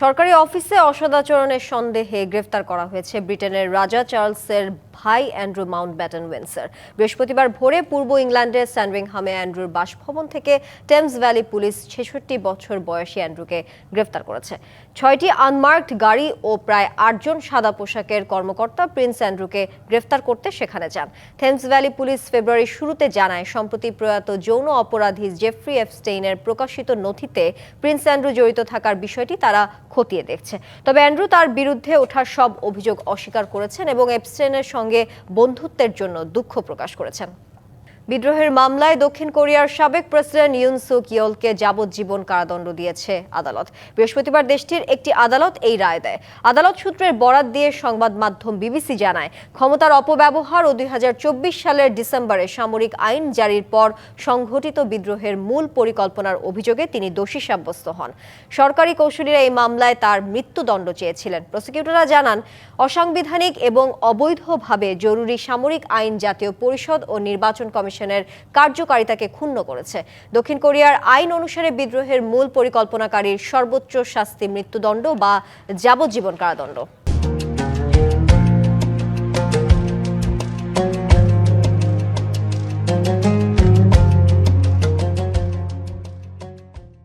সরকারি অফিসে অসদাচরণের সন্দেহে গ্রেফতার করা হয়েছে ব্রিটেনের রাজা চার্লসের ভাই অ্যান্ড্রু মাউন্টব্যাটেন উইন্ডসর। বৃহস্পতিবার ভোরে পূর্ব ইংল্যান্ডের স্যান্ডরিংহামে অ্যান্ড্রুর বাসভবন থেকে টেমস ভ্যালি পুলিশ ৬৬ বছর বয়সী অ্যান্ড্রুকে গ্রেফতার করেছে। ৬টি আনমার্কড গাড়ি ও প্রায় ৮ জন সাদা পোশাকের কর্মকর্তা প্রিন্স অ্যান্ড্রুকে গ্রেফতার করতে সেখানে যান। টেমস ভ্যালি পুলিশ ফেব্রুয়ারির শুরুতে জানায়, সম্প্রতি প্রয়াত যৌন অপরাধী জেফ্রি এপস্টেইনের প্রকাশিত নথিতে প্রিন্স অ্যান্ড্রু জড়িত থাকার বিষয়টি তারা খতিয়ে দেখছে। তবে অ্যান্ড্রু তার বিরুদ্ধে ওঠা সব অভিযোগ অস্বীকার করেছেন এবং এপস্টেইনের সঙ্গে বন্ধুত্বের জন্য দুঃখ প্রকাশ করেছেন। বিদ্রোহের মামলায় দক্ষিণ কোরিয়ার সাবেক প্রেসিডেন্ট ইউন সুক ইয়োলকে যাবজ্জীবন কারাদণ্ড দিয়েছে আদালত। বৃহস্পতিবার দেশটির একটি আদালত এই রায় দেয়। আদালত সূত্রের বরাত দিয়ে সংবাদ মাধ্যম বিবিসি জানায়, ক্ষমতার অপব্যবহার ও ২০২৪ সালের ডিসেম্বরে সামরিক আইন জারির পর সংঘটিত বিদ্রোহের মূল পরিকল্পনার অভিযোগে তিনি দোষী সাব্যস্ত হন। সরকারি কৌঁসুলিরা এই মামলায় তার মৃত্যুদণ্ড চেয়েছিলেন। প্রসিকিউটররা জানান, অসাংবিধানিক এবং অবৈধভাবে জরুরি সামরিক আইন জাতীয় পরিষদ ও নির্বাচন কমিশনের কার্যকারিতাকে ক্ষুণ্ণ করেছে। দক্ষিণ কোরিয়ার আইন অনুসারে বিদ্রোহের মূল পরিকল্পনাকারীর সর্বোচ্চ শাস্তি মৃত্যুদণ্ড বা যাবজ্জীবন কারাদণ্ড।